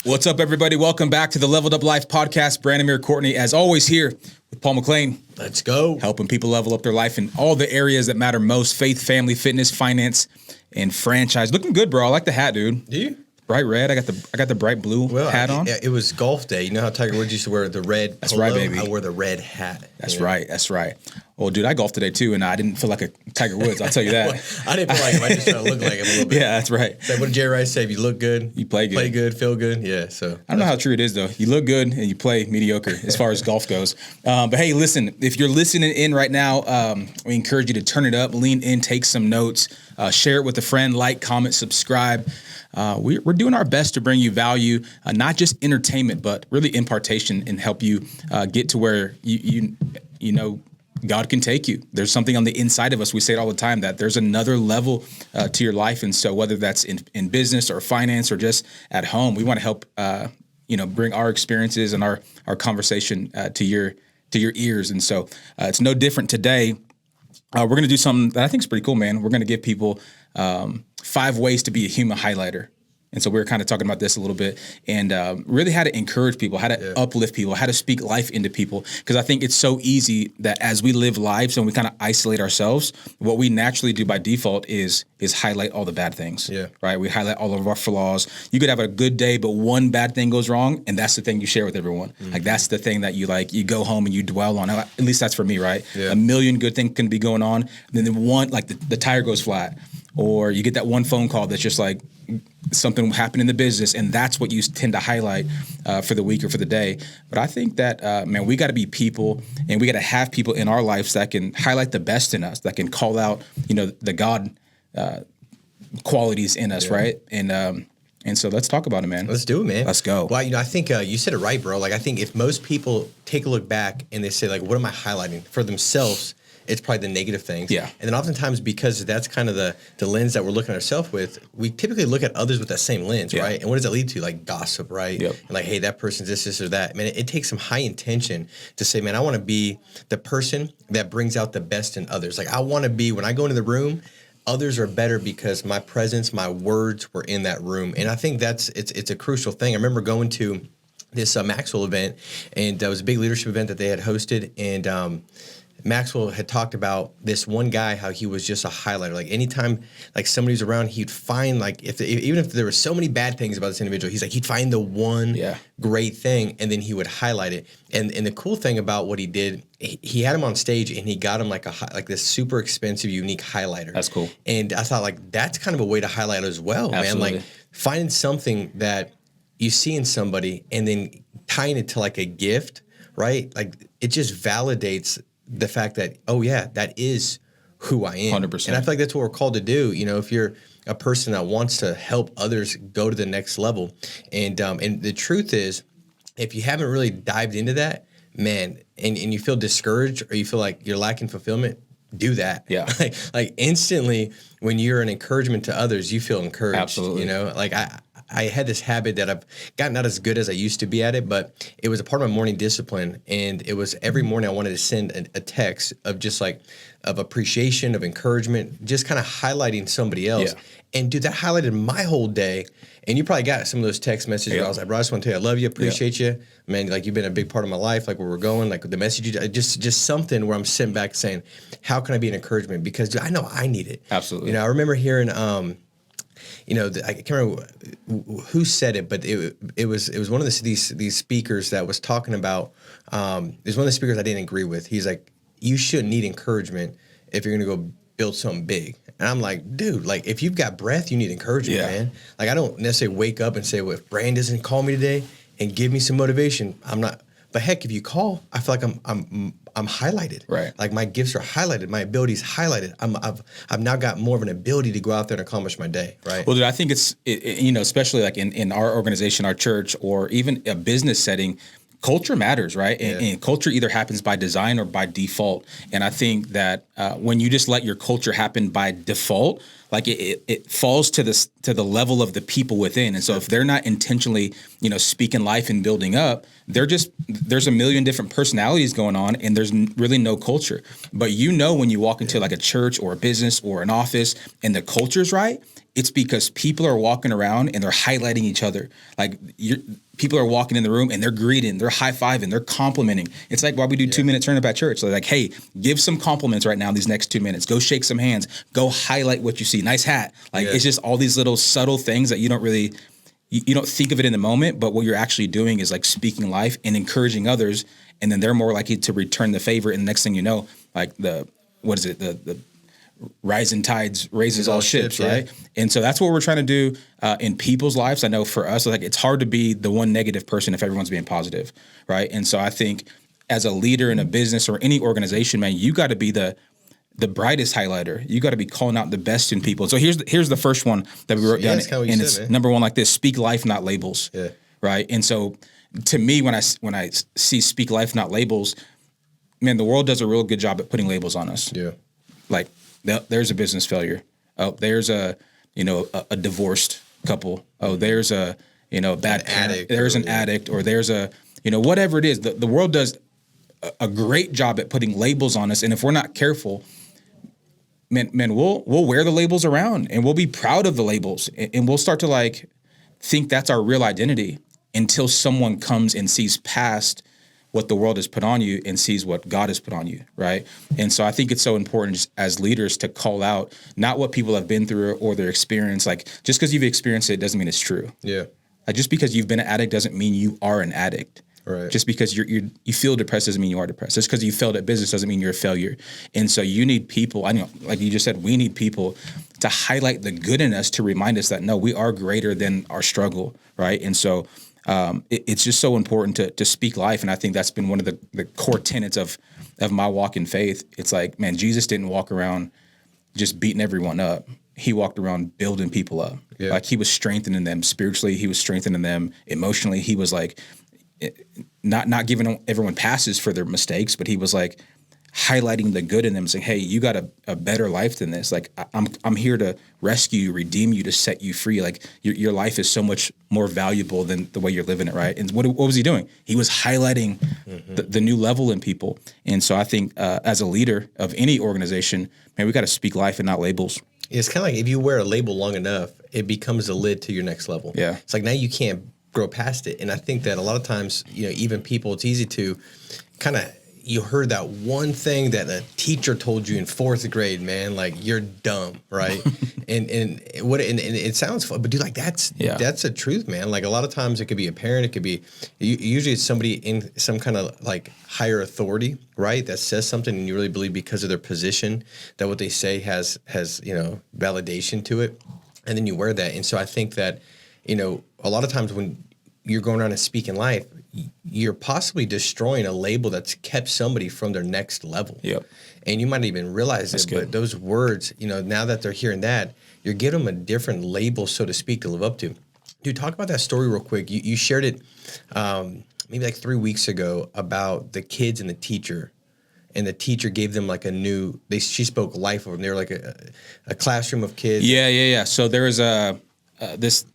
What's up, everybody? Welcome back to the Leveled Up Life podcast. Branamier, Courtney, as always, here with Paul Mclain. Let's go. Helping people level up their life in all the areas that matter most: faith, family, fitness, finance, and franchise. Looking good, bro. I like the hat, dude. Do you? Bright red. I got the bright blue hat on. It was golf day. You know how Tiger Woods used to wear the red That's polo? right, baby. I wore the red hat. That's right. That's right. Well, dude, I golfed today too, and I didn't feel like a Tiger Woods. I'll tell you that. Well, I didn't feel like him. I just tried to look like him a little bit. Yeah, that's right. Like, what did Jerry Rice say? If you look good, you play good, feel good. Yeah. So I don't know how true it is though. You look good and you play mediocre as far as golf goes. But hey, listen, if you're listening in right now, we encourage you to turn it up, lean in, take some notes, share it with a friend, like, comment, subscribe. We're doing our best to bring you value, not just entertainment, but really impartation, and help you get to where you know God can take you. There's something on the inside of us. We say it all the time, that there's another level to your life. And so whether that's in business or finance or just at home, we want to help bring our experiences and our conversation to your ears. And so it's no different today. We're going to do something that I think is pretty cool, man. We're going to give people 5 ways to be a human highlighter. And so we were kind of talking about this a little bit, and really how to encourage people, how to uplift people, how to speak life into people. Because I think it's so easy that as we live lives and we kind of isolate ourselves, what we naturally do by default is highlight all the bad things. Yeah. Right? We highlight all of our flaws. You could have a good day, but one bad thing goes wrong, and that's the thing you share with everyone. Mm-hmm. Like that's the thing that you go home and you dwell on. At least that's for me, right? Yeah. A million good things can be going on, and then one, like the tire goes flat. Or you get that one phone call that's just like something happened in the business, and that's what you tend to highlight for the week or for the day. But I think that, man, we got to be people, and we got to have people in our lives that can highlight the best in us, that can call out, the God qualities in us, right? And so let's talk about it, man. Let's do it, man. Let's go. Well, I think you said it right, bro. Like, I think if most people take a look back and they say, like, what am I highlighting for themselves? It's probably the negative things. Yeah. And then oftentimes, because that's kind of the lens that we're looking at ourselves with, we typically look at others with that same lens, right? And what does that lead to? Like gossip, right? Yep. And like, hey, that person's this or that. Man, it takes some high intention to say, man, I want to be the person that brings out the best in others. Like, I want to be, when I go into the room, others are better because my presence, my words were in that room. And I think it's a crucial thing. I remember going to this Maxwell event, and it was a big leadership event that they had hosted, and Maxwell had talked about this one guy, how he was just a highlighter. Like anytime like somebody's around, he'd find like even if there were so many bad things about this individual, he's like he'd find the one great thing, and then he would highlight it. And the cool thing about what he did, he had him on stage, and he got him like this super expensive, unique highlighter. That's cool. And I thought, like, that's kind of a way to highlight as well, Absolutely. Man. Like finding something that you see in somebody and then tying it to like a gift, right? Like it just validates the fact that, oh yeah, that is who I am. 100%. And I feel like that's what we're called to do. If you're a person that wants to help others go to the next level. And the truth is, if you haven't really dived into that, man, and you feel discouraged or you feel like you're lacking fulfillment, do that. Yeah. like instantly when you're an encouragement to others, you feel encouraged. Absolutely. Like I had this habit that I've gotten not as good as I used to be at it, but it was a part of my morning discipline. And it was every morning I wanted to send a text of just like of appreciation, of encouragement, just kind of highlighting somebody else. Yeah. And dude, that highlighted my whole day. And you probably got some of those text messages where I was like, bro, I just want to tell you I love you, appreciate you. Man, like you've been a big part of my life, like where we're going, like the message just something where I'm sitting back saying, how can I be an encouragement? Because dude, I know I need it. Absolutely. I remember hearing I can't remember who said it, but it was one of these speakers that was talking about. It was one of the speakers I didn't agree with. He's like, you shouldn't need encouragement if you're going to go build something big. And I'm like, dude, like if you've got breath, you need encouragement, man. Like I don't necessarily wake up and say, well, if Brand doesn't call me today and give me some motivation, I'm not. But heck, if you call, I feel like I'm highlighted. Right. Like my gifts are highlighted, my abilities highlighted. I've now got more of an ability to go out there and accomplish my day. Right. Well, dude, I think it's especially like in our organization, our church, or even a business setting. Culture matters, right? And culture either happens by design or by default. And I think that when you just let your culture happen by default, like it falls to the level of the people within. And so if they're not intentionally, speaking life and building up, there's a million different personalities going on, and there's really no culture. But when you walk into like a church or a business or an office, and the culture's right, It's because people are walking around and they're highlighting each other. Like people are walking in the room and they're greeting, they're high-fiving, they're complimenting. It's like why we do 2-minute turn up at church. So like, hey, give some compliments right now these next 2 minutes. Go shake some hands. Go highlight what you see. Nice hat. Like it's just all these little subtle things that you don't really, you don't think of it in the moment, but what you're actually doing is like speaking life and encouraging others. And then they're more likely to return the favor. And the next thing you know, like the rising tides raises all ships, right? And so that's what we're trying to do in people's lives. I know for us, like it's hard to be the one negative person if everyone's being positive, right? And so I think as a leader in a business or any organization, man, you got to be the brightest highlighter. You got to be calling out the best in people. So here's the first one that we wrote down, and it's number one like this: speak life, not labels. Yeah. Right. And so to me, when I see speak life, not labels, man, the world does a real good job at putting labels on us. Yeah. Like, there's a business failure. Oh, there's a divorced couple. Oh, there's a bad addict. There's an addict, or there's a whatever it is. The world does a great job at putting labels on us, and if we're not careful, man, we'll wear the labels around, and we'll be proud of the labels, and we'll start to like think that's our real identity until someone comes and sees past what the world has put on you and sees what God has put on you, right? And so I think it's so important just as leaders to call out not what people have been through or their experience. Like just because you've experienced it doesn't mean it's true. Yeah. Like just because you've been an addict doesn't mean you are an addict. Right. Just because you feel depressed doesn't mean you are depressed. Just because you failed at business doesn't mean you're a failure. And so you need people, I know, like you just said, we need people to highlight the good in us to remind us that, no, we are greater than our struggle, right? And so it's just so important to speak life. And I think that's been one of the core tenets of my walk in faith. It's like, man, Jesus didn't walk around just beating everyone up. He walked around building people up. Yeah. Like he was strengthening them spiritually. He was strengthening them emotionally. He was like not giving everyone passes for their mistakes, but he was like highlighting the good in them, saying, hey, you got a better life than this. Like I'm here to rescue you, redeem you, to set you free. Like your life is so much more valuable than the way you're living it, right? And what was he doing? He was highlighting the new level in people. And so I think as a leader of any organization, man, we got to speak life and not labels. It's kind of like if you wear a label long enough, it becomes a lid to your next level. Yeah. It's like now you can't grow past it. And I think that a lot of times, even people, it's easy to kind of, you heard that one thing that a teacher told you in 4th grade, man, like you're dumb, right? and it sounds fun, but dude, like that's the truth, man. Like a lot of times it could be a parent, it could be usually it's somebody in some kind of like higher authority, right? That says something and you really believe because of their position that what they say has validation to it, and then you wear that. And so I think that a lot of times when you're going around and speaking life, you're possibly destroying a label that's kept somebody from their next level. Yep. And you might not even realize it, but those words, now that they're hearing that, you're giving them a different label, so to speak, to live up to. Dude, talk about that story real quick. You shared it maybe like 3 weeks ago about the kids and the teacher. And the teacher gave them like she spoke life over them. They were like a classroom of kids. Yeah. So there was this,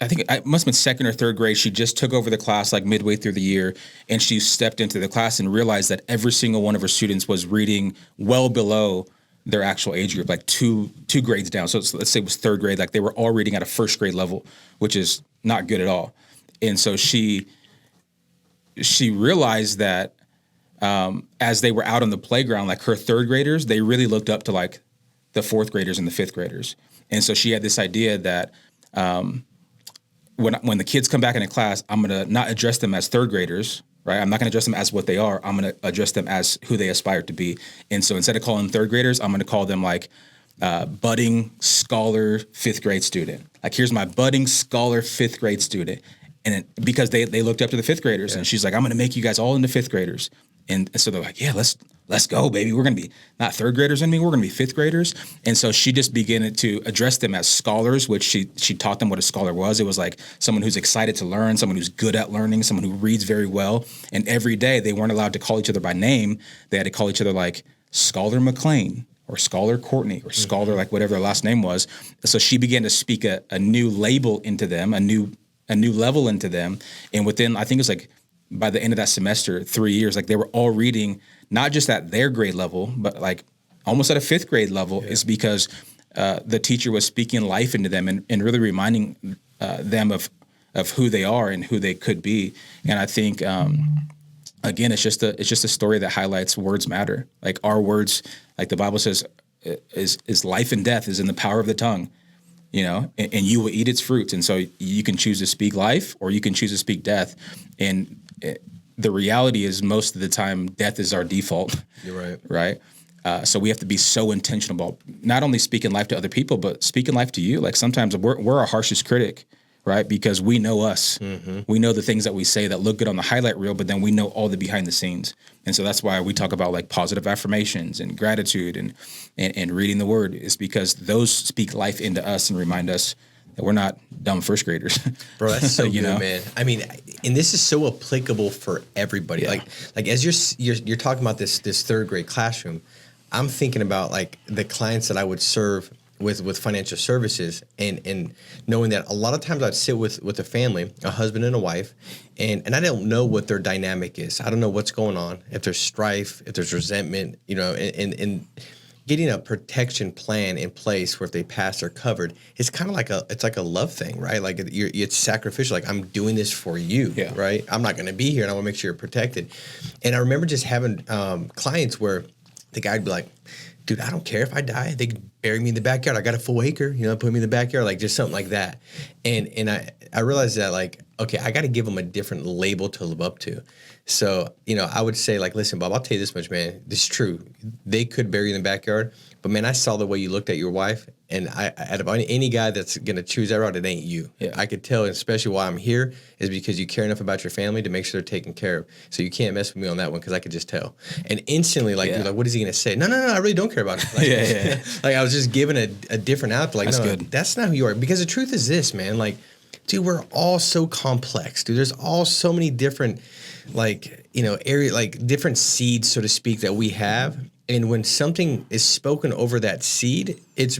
I think it must have been 2nd or 3rd grade. She just took over the class like midway through the year, and she stepped into the class and realized that every single one of her students was reading well below their actual age group, like two grades down. So let's say it was 3rd grade, like they were all reading at a 1st grade level, which is not good at all. And so she realized that as they were out on the playground, like her 3rd graders, they really looked up to like the 4th graders and the 5th graders. And so she had this idea that when the kids come back into class, I'm going to not address them as 3rd graders, right? I'm not going to address them as what they are. I'm going to address them as who they aspire to be. And so instead of calling them 3rd graders, I'm going to call them like budding scholar 5th grade student. Like, here's my budding scholar 5th grade student. And because they looked up to the 5th graders, and she's like, I'm going to make you guys all into 5th graders. And so they're like, yeah, let's go, baby. We're going to be not 3rd graders anymore. We're going to be 5th graders. And so she just began to address them as scholars, which she taught them what a scholar was. It was like someone who's excited to learn, someone who's good at learning, someone who reads very well. And every day they weren't allowed to call each other by name. They had to call each other like Scholar Mclain or Scholar Courtney or Scholar, like whatever their last name was. So she began to speak a new label into them, a new level into them. And within, I think it was like, by the end of that semester, 3 years, like they were all reading, not just at their grade level, but like almost at a 5th grade level, is because the teacher was speaking life into them and really reminding them of who they are and who they could be. And I think, again, it's just a story that highlights words matter. Like our words, like the Bible says, is life and death is in the power of the tongue, and you will eat its fruits. And so you can choose to speak life or you can choose to speak death. And the reality is most of the time death is our default. You're right. Right. So we have to be so intentional about not only speaking life to other people, but speaking life to you. Like sometimes we're our harshest critic, right? Because we know us. Mm-hmm. We know the things that we say that look good on the highlight reel, but then we know all the behind the scenes. And so that's why we talk about like positive affirmations and gratitude and reading the word, is because those speak life into us and remind us that we're not dumb first graders. Bro, that's so good, man. I mean, and this is so applicable for everybody. Yeah. Like as you're talking about this third grade classroom, I'm thinking about like the clients that I would serve with financial services and knowing that a lot of times I'd sit with a family, a husband and a wife, and I don't know what their dynamic is. I don't know what's going on, if there's strife, if there's resentment, and getting a protection plan in place where if they pass, they're covered. It's kind of like a love thing, right? Like it's sacrificial. Like I'm doing this for you, right? I'm not going to be here, and I want to make sure you're protected. And I remember just having clients where the guy'd be like, dude, I don't care if I die. They can bury me in the backyard. I got a full acre, put me in the backyard, like just something like that. And I realized that like, okay, I got to give them a different label to live up to. So, I would say like, listen, Bob, I'll tell you this much, man. This is true. They could bury you in the backyard, but man, I saw the way you looked at your wife, and out of any guy that's going to choose that route, it ain't you. Yeah. I could tell, especially why I'm here, is because you care enough about your family to make sure they're taken care of. So you can't mess with me on that one because I could just tell. And instantly, like, you're like, what is he going to say? No, I really don't care about it. Like, like I was just given a different out. Like, that's not who you are. Because the truth is this, man. Like, dude, we're all so complex, dude. There's all so many different, area, like different seeds, so to speak, that we have. And when something is spoken over that seed, it's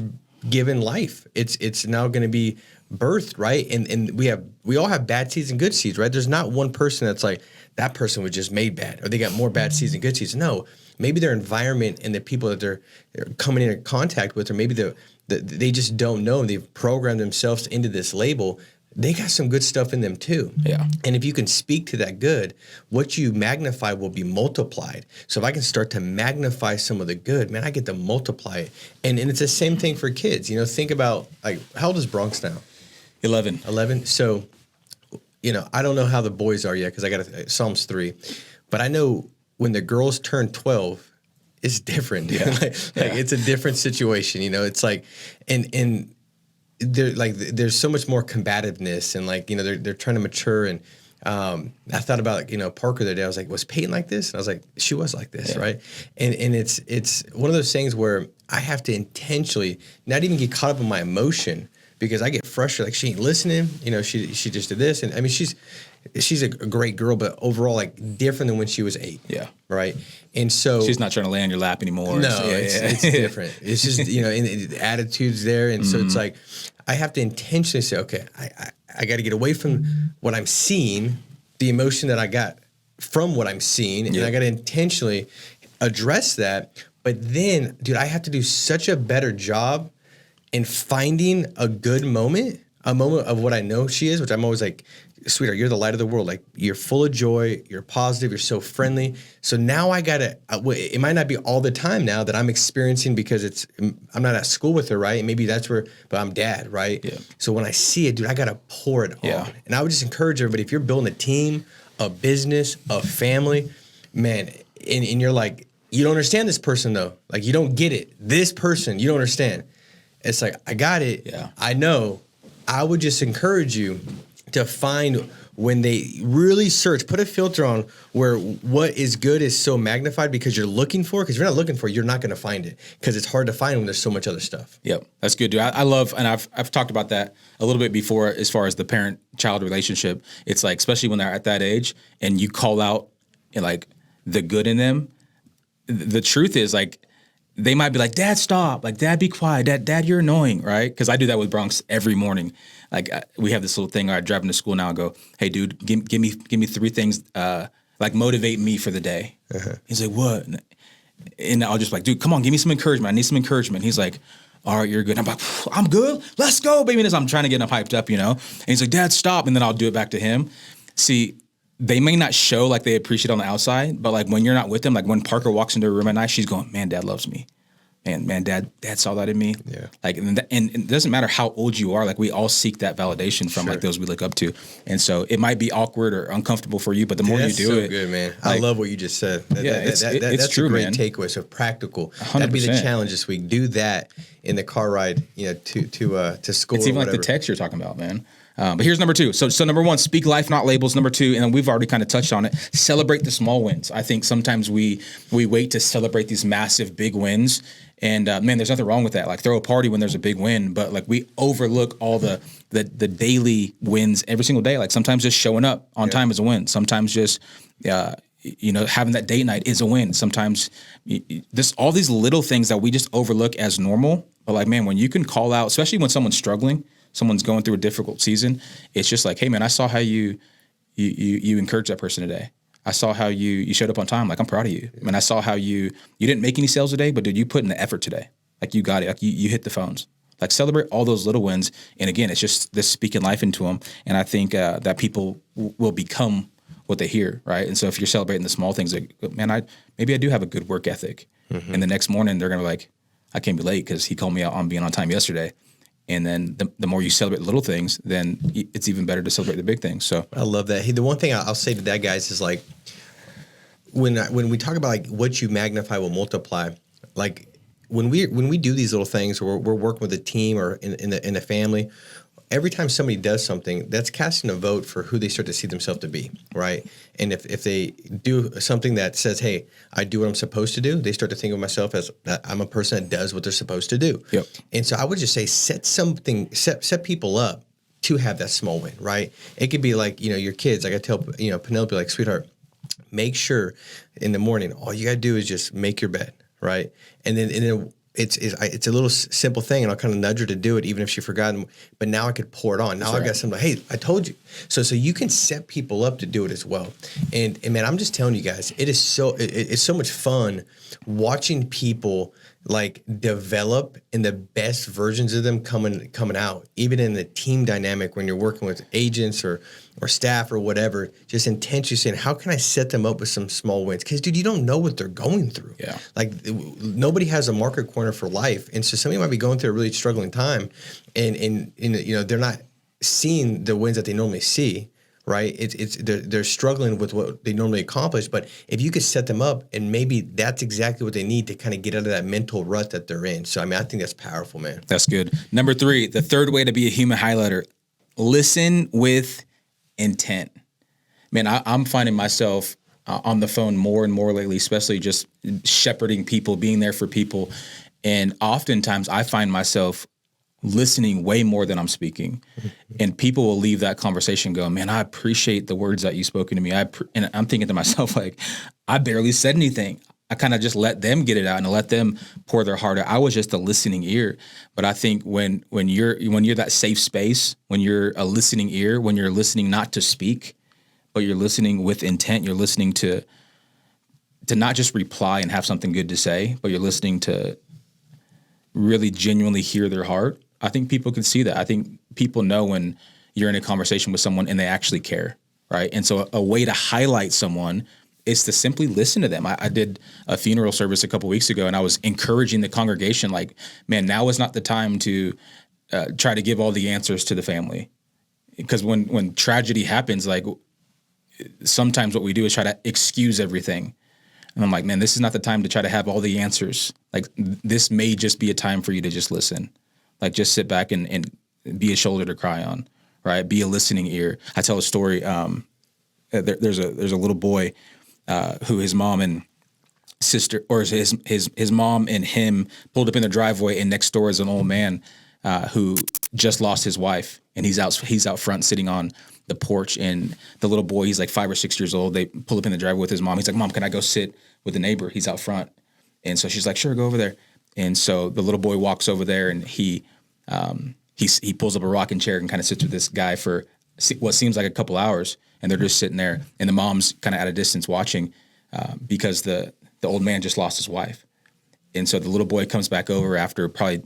given life. It's now going to be birthed, right? And we all have bad seeds and good seeds, right? There's not one person that's like, that person was just made bad, or they got more bad seeds than good seeds. No, maybe their environment and the people that they're coming into contact with, or maybe they just don't know. They've programmed themselves into this label. They got some good stuff in them too. Yeah. And if you can speak to that good, what you magnify will be multiplied. So if I can start to magnify some of the good, man, I get to multiply it. And it's the same thing for kids. Think about, like, how old is Bronx now? 11. 11. So, I don't know how the boys are yet because I got Psalms 3. But I know when the girls turn 12, it's different. Yeah. It's a different situation. It's like, and there's so much more combativeness, and they're trying to mature. And I thought about Parker the other day. I was like, was Peyton like this? And I was like, she was like this, right? And it's one of those things where I have to intentionally not even get caught up in my emotion, because I get frustrated. Like, she ain't listening. She just did this, and I mean she's a great girl, but overall like different than when she was 8. Yeah. Right. And so she's not trying to lay on your lap anymore. No, it's different. It's just, and the attitude's there. And so it's like, I have to intentionally say, okay, I got to get away from what I'm seeing, the emotion that I got from what I'm seeing. And I got to intentionally address that. But then, dude, I have to do such a better job in finding a good moment, a moment of what I know she is, which I'm always like, sweetheart, you're the light of the world. Like, you're full of joy. You're positive. You're so friendly. So now I got to, it might not be all the time now that I'm experiencing, because I'm not at school with her, right? Maybe that's where, but I'm dad, right? Yeah. So when I see it, dude, I got to pour it on. And I would just encourage everybody, if you're building a team, a business, a family, man, and you're like, you don't understand this person though. Like, you don't get it. This person, you don't understand. It's like, I got it. Yeah. I know. I would just encourage you to find, when they really search, put a filter on where what is good is so magnified because you're looking for it. Because if you're not looking for it, you're not going to find it, because it's hard to find when there's so much other stuff. Yep. That's good, dude. I love, and I've talked about that a little bit before, as far as the parent-child relationship. It's like, especially when they're at that age and you call out like the good in them, the truth is, like, they might be like, Dad, stop. Like, Dad, be quiet. Dad, you're annoying, right? Because I do that with Bronx every morning. Like, we have this little thing where I drive him to school now and go, hey, dude, give me 3 things, like, motivate me for the day. Uh-huh. He's like, what? And I'll just be like, dude, come on, give me some encouragement. I need some encouragement. He's like, all right, you're good. I'm like, I'm good. Let's go, baby. I'm trying to get him hyped up, And he's like, Dad, stop. And then I'll do it back to him. See, they may not show like they appreciate on the outside, but like when you're not with them, like when Parker walks into a room at night, she's going, man, Dad loves me. Man, Dad saw that in me. Yeah. Like, and it doesn't matter how old you are. Like, we all seek that validation from like those we look up to. And so it might be awkward or uncomfortable for you, but the more you do it, good, man. Like, I love what you just said. It's That's true, a great man. takeaway. So practical. 100%. That'd be the challenge this week. Do that in the car ride, to school. It's even like the text you're talking about, man. But here's number 2. So number 1, speak life, not labels. Number 2, and then we've already kind of touched on it. Celebrate the small wins. I think sometimes we wait to celebrate these massive big wins. And man, there's nothing wrong with that. Like, throw a party when there's a big win, but like we overlook all the daily wins every single day. Like, sometimes just showing up on time is a win. Sometimes just having that date night is a win. Sometimes all these little things that we just overlook as normal. But like, man, when you can call out, especially when someone's struggling, someone's going through a difficult season, it's just like, hey man, I saw how you encouraged that person today. I saw how you showed up on time. Like, I'm proud of you. I mean, I saw how you didn't make any sales today, but dude, you put in the effort today. Like, you got it. Like, you hit the phones. Like, celebrate all those little wins. And again, it's just this speaking life into them. And I think that people will become what they hear, right? And so if you're celebrating the small things, like, man, maybe I do have a good work ethic. Mm-hmm. And the next morning they're gonna be like, I can't be late because he called me out on being on time yesterday. And then the more you celebrate the little things, then it's even better to celebrate the big things. So I love that. Hey, the one thing I'll say to that, guys, is like when we talk about like what you magnify will multiply. Like when we do these little things, or we're working with a team or in a family. Every time somebody does something, that's casting a vote for who they start to see themselves to be, right? And if they do something that says, hey, I do what I'm supposed to do, they start to think of myself as I'm a person that does what they're supposed to do. Yep. And so I would just say set people up to have that small win, right? It could be like, your kids, like I tell, Penelope, like, sweetheart, make sure in the morning, all you got to do is just make your bed, right? And then it's a little simple thing, and I'll kind of nudge her to do it, even if she forgot. But now I could pour it on. Now I got something like, hey, I told you. So you can set people up to do it as well. And man, I'm just telling you guys, it's so much fun watching people like develop in the best versions of them coming out, even in the team dynamic when you're working with agents or staff or whatever, just intentionally saying, how can I set them up with some small wins? Because, dude, you don't know what they're going through. Yeah. Like, nobody has a market corner for life. And so somebody might be going through a really struggling time and they're not seeing the wins that they normally see. Right, they're struggling with what they normally accomplish, but if you could set them up, and maybe that's exactly what they need to kind of get out of that mental rut that they're in. So I mean, I think that's powerful, man. That's good. Number 3, the third way to be a human highlighter: listen with intent. Man, I'm finding myself on the phone more and more lately, especially just shepherding people, being there for people, and oftentimes I find myself listening way more than I'm speaking. And people will leave that conversation going, man, I appreciate the words that you've spoken to me. And I'm thinking to myself, like, I barely said anything. I kind of just let them get it out and let them pour their heart out. I was just a listening ear. But I think when you're that safe space, when you're a listening ear, when you're listening not to speak, but you're listening with intent, you're listening to not just reply and have something good to say, but you're listening to really genuinely hear their heart. I think people can see that. I think people know when you're in a conversation with someone and they actually care, right? And so a way to highlight someone is to simply listen to them. I did a funeral service a couple weeks ago, and I was encouraging the congregation, like, man, now is not the time to try to give all the answers to the family. Because when tragedy happens, like, sometimes what we do is try to excuse everything. And I'm like, man, this is not the time to try to have all the answers. Like, this may just be a time for you to just listen. Like, just sit back and be a shoulder to cry on, right? Be a listening ear. I tell a story. There's a little boy who his mom and sister, or his mom and him pulled up in the driveway, and next door is an old man who just lost his wife, and he's out front sitting on the porch, and the little boy, he's like 5 or 6 years old. They pull up in the driveway with his mom. He's like, Mom, can I go sit with the neighbor? He's out front. And so she's like, sure, go over there. And so the little boy walks over there, and he pulls up a rocking chair and kind of sits with this guy for what seems like a couple hours, and they're just sitting there, and the mom's kind of at a distance watching because the old man just lost his wife. And so the little boy comes back over after probably,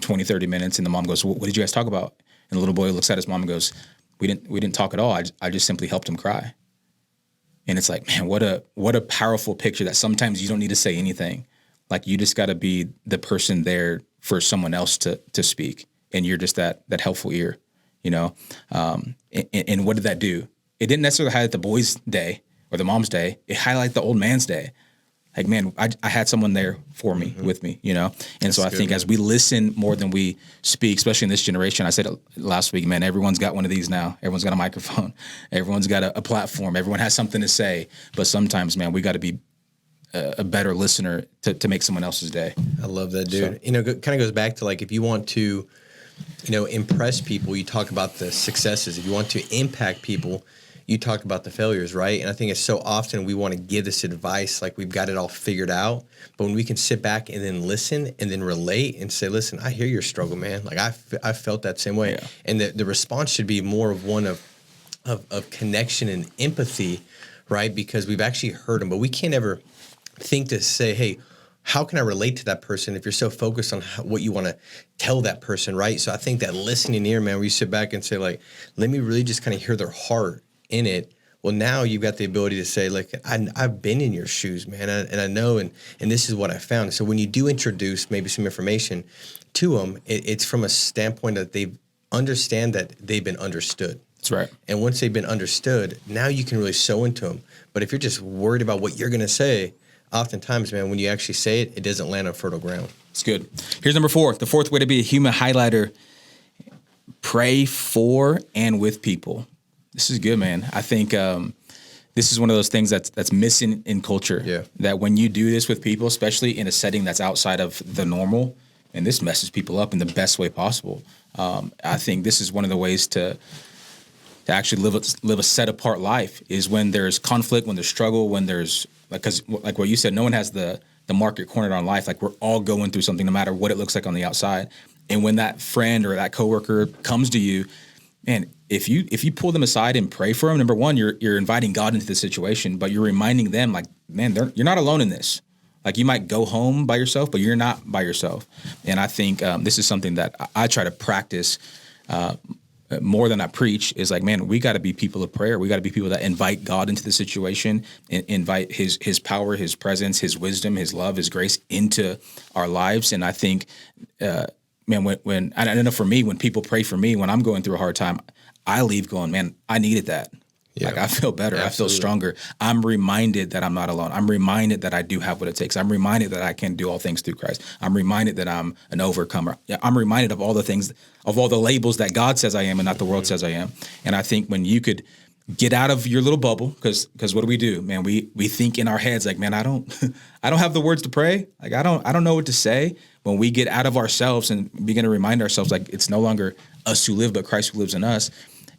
20, 30 minutes. And the mom goes, what did you guys talk about? And the little boy looks at his mom and goes, we didn't talk at all. I just simply helped him cry. And it's like, man, what a powerful picture that sometimes you don't need to say anything. Like you just got to be the person there for someone else to speak. And you're just that helpful ear, and what did that do? It didn't necessarily highlight the boy's day or the mom's day. It highlighted the old man's day. Like, man, I had someone there for me, with me, And that's so I think as we listen more than we speak, especially in this generation, I said it last week, man, everyone's got one of these now. Everyone's got a microphone. Everyone's got a platform. Everyone has something to say. But sometimes, man, we got to be a better listener to make someone else's day. I love that, dude. So, it kind of goes back to like, if you want to, impress people, you talk about the successes. If you want to impact people, you talk about the failures, right? And I think it's so often we want to give this advice like we've got it all figured out. But when we can sit back and then listen and then relate and say, listen, I hear your struggle, man. Like I felt that same way. Yeah. And the response should be more of one of connection and empathy, right? Because we've actually heard them, but we can't ever think to say, hey, how can I relate to that person if you're so focused on what you want to tell that person, right? So I think that listening ear, man, where you sit back and say, like, let me really just kind of hear their heart in it. Well, now you've got the ability to say, like, I've been in your shoes, man, and I know, and this is what I found. So when you do introduce maybe some information to them, it's from a standpoint that they understand that they've been understood. That's right. And once they've been understood, now you can really sow into them. But if you're just worried about what you're going to say, oftentimes, man, when you actually say it, it doesn't land on fertile ground. It's good. Here's number 4. The fourth way to be a human highlighter: pray for and with people. This is good, man. I think this is one of those things that's missing in culture. Yeah. That when you do this with people, especially in a setting that's outside of the normal, and this messes people up in the best way possible. I think this is one of the ways to actually live a set apart life is when there's conflict, when there's struggle, when there's because like what you said, no one has the market cornered on life. Like we're all going through something, no matter what it looks like on the outside. And when that friend or that coworker comes to you, man, if you pull them aside and pray for them, number one, you're inviting God into the situation, but you're reminding them, like, man, you're not alone in this. Like you might go home by yourself, but you're not by yourself. And I think this is something that I try to practice more than I preach. Is like, man, we got to be people of prayer. We got to be people that invite God into the situation, and invite His power, His presence, His wisdom, His love, His grace into our lives. And I think, man, when I don't know, for me, when people pray for me, when I'm going through a hard time, I leave going, man, I needed that. Yeah. Like I feel better. Absolutely. I feel stronger. I'm reminded that I'm not alone. I'm reminded that I do have what it takes. I'm reminded that I can do all things through Christ. I'm reminded that I'm an overcomer. I'm reminded of all the things, of all the labels that God says I am and not the world says I am. And I think when you could get out of your little bubble, because what do? Man, we think in our heads like, man, I don't have the words to pray. Like I don't know what to say. When we get out of ourselves and begin to remind ourselves, like it's no longer us who live, but Christ who lives in us.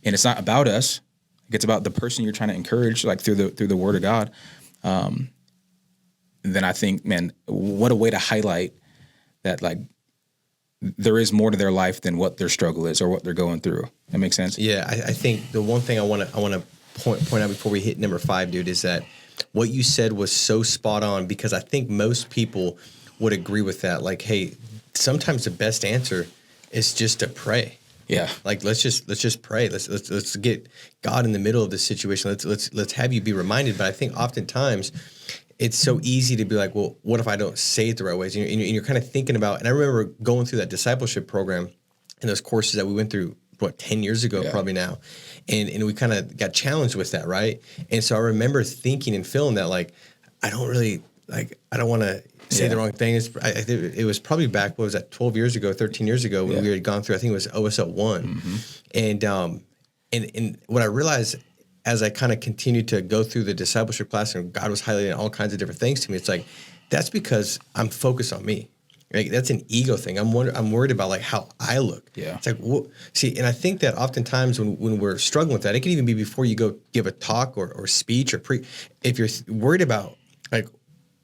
And it's not about us. It's about the person you're trying to encourage, like through the Word of God. Then I think, man, what a way to highlight that, like, there is more to their life than what their struggle is or what they're going through. That makes sense? Yeah, I think the one thing I want to point out before we hit number 5, dude, is that what you said was so spot on, because I think most people would agree with that. Like, hey, sometimes the best answer is just to pray. Yeah. Like let's just pray. Let's get God in the middle of this situation. Let's have you be reminded. But I think oftentimes it's so easy to be like, well, what if I don't say it the right ways? And you're kind of thinking about. And I remember going through that discipleship program and those courses that we went through 10 years ago, probably now, and we kind of got challenged with that, right? And so I remember thinking and feeling that, like, I don't want to say the wrong thing. It was probably back, what was that, 12 years ago, 13 years ago, when we had gone through, I think it was OSL 1. Mm-hmm. And what I realized as I kind of continued to go through the discipleship class, and God was highlighting all kinds of different things to me, it's like, that's because I'm focused on me. Right? That's an ego thing. I'm worried about, like, how I look. Yeah. It's like, see, and I think that oftentimes when we're struggling with that, it can even be before you go give a talk or speech or if you're worried about, like,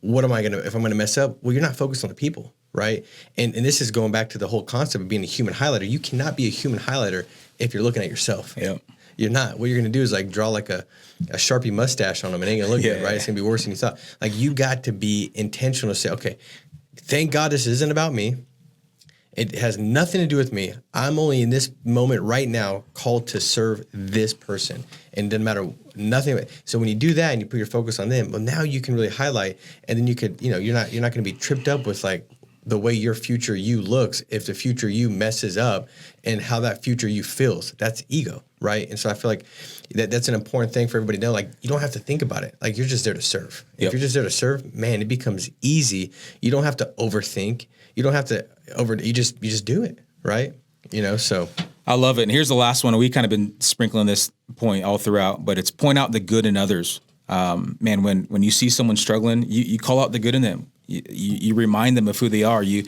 what am I going to, if I'm going to mess up? Well, you're not focused on the people, right? And this is going back to the whole concept of being a human highlighter. You cannot be a human highlighter if you're looking at yourself. Yeah. You're not. What you're going to do is, like, draw like a Sharpie mustache on them. It ain't going to look good, right? It's going to be worse than you thought. Like, you got to be intentional to say, okay, thank God this isn't about me. It has nothing to do with me. I'm only in this moment right now called to serve this person. And it doesn't matter nothing. So when you do that and you put your focus on them, well, now you can really highlight, and then you could, you're not going to be tripped up with like the way your future you looks if the future you messes up and how that future you feels. That's ego, right? And so I feel like that's an important thing for everybody to know. Like, you don't have to think about it. Like, you're just there to serve. Yep. If you're just there to serve, man, it becomes easy. You don't have to overthink. You don't have to you just do it, right? So I love it. And here's the last one. We kind of been sprinkling this point all throughout, but it's point out the good in others. Man, when you see someone struggling, you call out the good in them. You remind them of who they are. You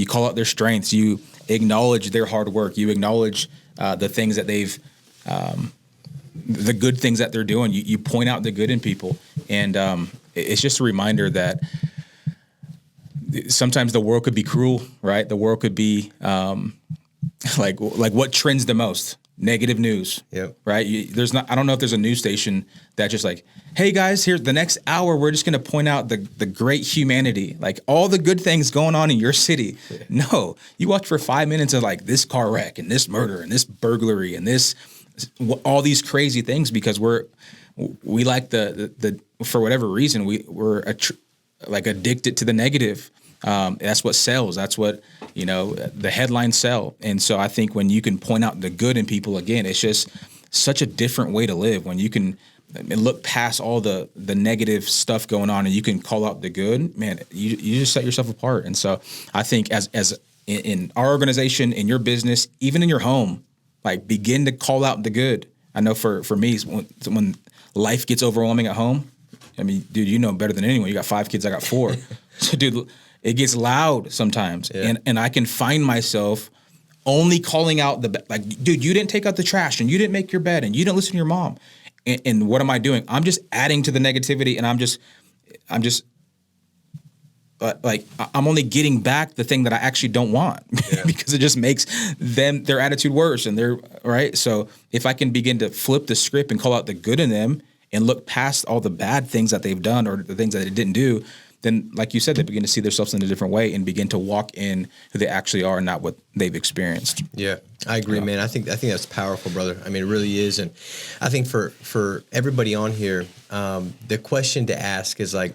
call out their strengths. You acknowledge their hard work. You acknowledge the things that they've, the good things that they're doing. You point out the good in people, and it's just a reminder that sometimes the world could be cruel, right? The world could be like what trends the most? Negative news, yep. Right? I don't know if there's a news station that just like, hey guys, here the next hour we're just going to point out the great humanity, like all the good things going on in your city. Yeah. No, you watch for 5 minutes of like this car wreck and this murder and this burglary and this all these crazy things, because we like the for whatever reason we're like addicted to the negative. That's what sells. That's what, the headlines sell. And so I think when you can point out the good in people, again, it's just such a different way to live. When you can look past all the negative stuff going on and you can call out the good, man, you just set yourself apart. And so I think as in our organization, in your business, even in your home, like begin to call out the good. I know for me, when life gets overwhelming at home, I mean, dude, you know better than anyone. You got 5 kids, I got 4. So, dude, it gets loud sometimes, yeah. and I can find myself only calling out like, dude, you didn't take out the trash, and you didn't make your bed, and you didn't listen to your mom. And what am I doing? I'm just adding to the negativity, and I'm just like I'm only getting back the thing that I actually don't want, yeah. Because it just makes their attitude worse, and they're right. So if I can begin to flip the script and call out the good in them and look past all the bad things that they've done or the things that they didn't do, then, like you said, they begin to see themselves in a different way and begin to walk in who they actually are, not what they've experienced. Yeah, I agree, man. I think that's powerful, brother. I mean, it really is. And I think for everybody on here, the question to ask is like,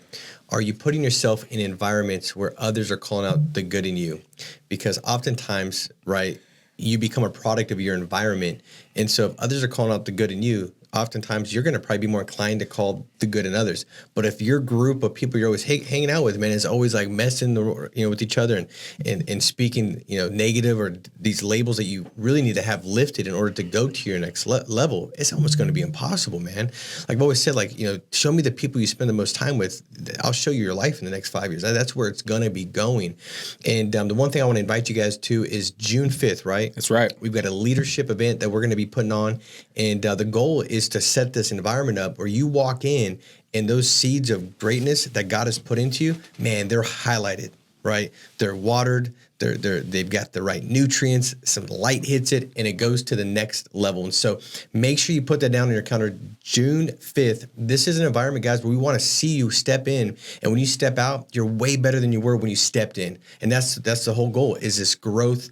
are you putting yourself in environments where others are calling out the good in you? Because oftentimes, right, you become a product of your environment. And so if others are calling out the good in you, oftentimes you're going to probably be more inclined to call the good in others. But if your group of people you're always hanging out with, man, is always like messing with each other and speaking, negative or these labels that you really need to have lifted in order to go to your next level, it's almost going to be impossible, man. Like I've always said, like, show me the people you spend the most time with. I'll show you your life in the next 5 years. That's where it's going to be going. And the one thing I want to invite you guys to is June 5th, right? That's right. We've got a leadership event that we're going to be putting on. And the goal is to set this environment up where you walk in and those seeds of greatness that God has put into you, man, they're highlighted, right? They're watered. They've got the right nutrients. Some light hits it, and it goes to the next level. And so make sure you put that down on your calendar. June 5th. This is an environment, guys, where we want to see you step in. And when you step out, you're way better than you were when you stepped in. And that's the whole goal, is this growth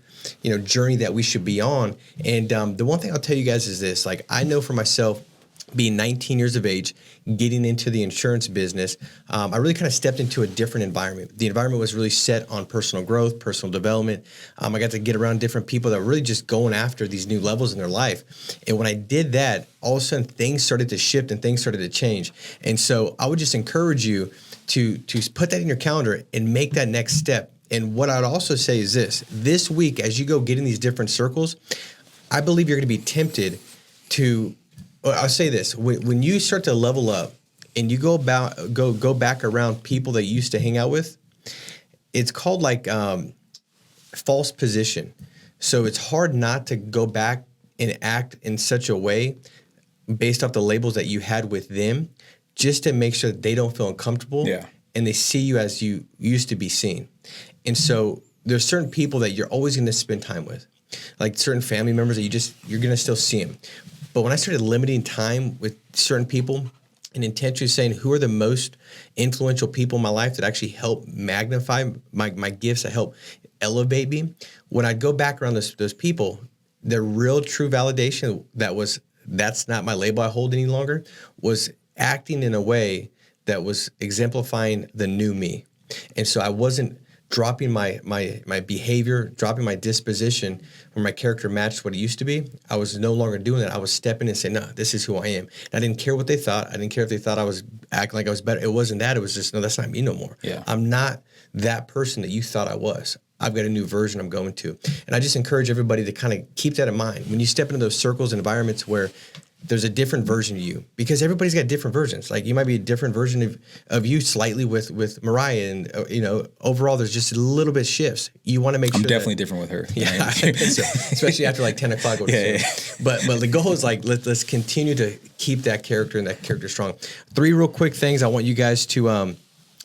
journey that we should be on. And the one thing I'll tell you guys is this, like, I know for myself, being 19 years of age, getting into the insurance business, I really kind of stepped into a different environment. The environment was really set on personal growth, personal development. I got to get around different people that were really just going after these new levels in their life. And when I did that, all of a sudden things started to shift and things started to change. And so I would just encourage you to put that in your calendar and make that next step. And what I'd also say is this week, as you go get in these different circles, I believe you're going to be tempted to, I'll say this, when you start to level up and you go back around people that you used to hang out with, it's called like false position. So it's hard not to go back and act in such a way based off the labels that you had with them, just to make sure that they don't feel uncomfortable, yeah, and they see you as you used to be seen. And so there's certain people that you're always going to spend time with, like certain family members that you're going to still see them. But when I started limiting time with certain people, and intentionally saying who are the most influential people in my life that actually help magnify my gifts, that help elevate me. When I go back around those people, the real true validation that's not my label I hold any longer, was acting in a way that was exemplifying the new me. And so I wasn't dropping my behavior, dropping my disposition where my character matched what it used to be. I was no longer doing that. I was stepping in and saying, no, this is who I am. And I didn't care what they thought. I didn't care if they thought I was acting like I was better. It wasn't that. It was just, no, that's not me no more. Yeah. I'm not that person that you thought I was. I've got a new version I'm going to. And I just encourage everybody to kind of keep that in mind. When you step into those circles and environments where there's a different version of you, because everybody's got different versions. Like you might be a different version of you slightly with Mariah, and overall there's just a little bit shifts. You want to make sure I'm definitely different with her. Yeah, I think so. Especially after like 10 o'clock. Yeah. But the goal is like let's continue to keep that character and that character strong. 3 real quick things I want you guys to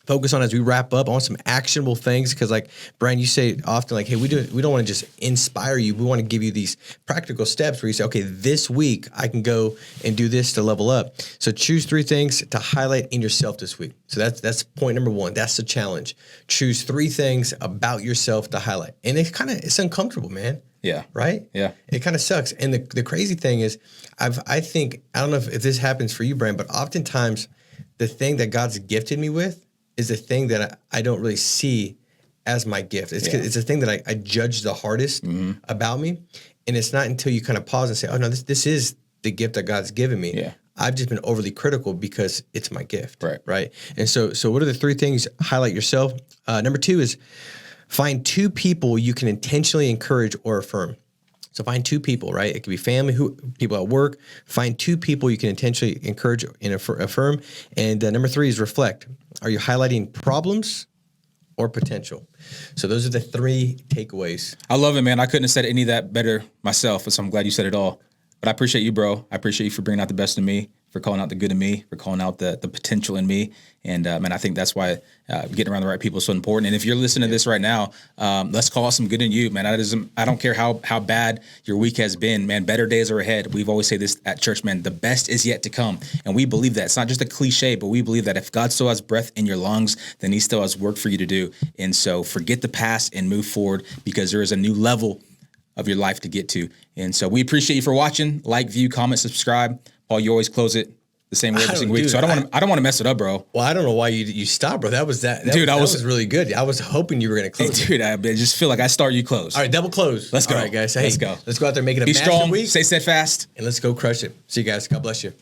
focus on as we wrap up. I want some actionable things, because like Brian, you say often like, hey, we don't want to just inspire you. We want to give you these practical steps where you say, okay, this week I can go and do this to level up. So choose 3 things to highlight in yourself this week. So that's point number 1. That's the challenge. Choose 3 things about yourself to highlight. And it's uncomfortable, man. Yeah. Right? Yeah. It kind of sucks. And the crazy thing is I don't know if this happens for you, Brian, but oftentimes the thing that God's gifted me with is the thing that I don't really see as my gift. It's the thing that I judge the hardest about me. And it's not until you kind of pause and say, oh, no, this is the gift that God's given me. Yeah. I've just been overly critical because it's my gift. Right. And so what are the 3 things? Highlight yourself. Number 2 is find 2 people you can intentionally encourage or affirm. So find 2 people, right? It could be family, people at work. Find 2 people you can intentionally encourage and affirm. And number 3 is reflect. Are you highlighting problems or potential? So those are the 3 takeaways. I love it, man. I couldn't have said any of that better myself, so I'm glad you said it all. But I appreciate you, bro. I appreciate you for bringing out the best in me, for calling out the good in me, for calling out the potential in me. And, man, I think that's why getting around the right people is so important. And if you're listening to this right now, let's call out some good in you, man. I don't care how bad your week has been, man. Better days are ahead. We've always say this at church, man. The best is yet to come. And we believe that. It's not just a cliche, but we believe that if God still has breath in your lungs, then he still has work for you to do. And so forget the past and move forward, because there is a new level of your life to get to. And so we appreciate you for watching. Like, view, comment, subscribe. Paul, you always close it the same way every single week. So I don't want to mess it up, bro. Well, I don't know why you stopped, bro. That was really good. I was hoping you were going to close. Dude, I just feel like I start, you close. All right, double close. Let's go. All right, guys. Let's go. Let's go out there and make it a Be massive strong, week. stay steadfast. And let's go crush it. See you guys. God bless you.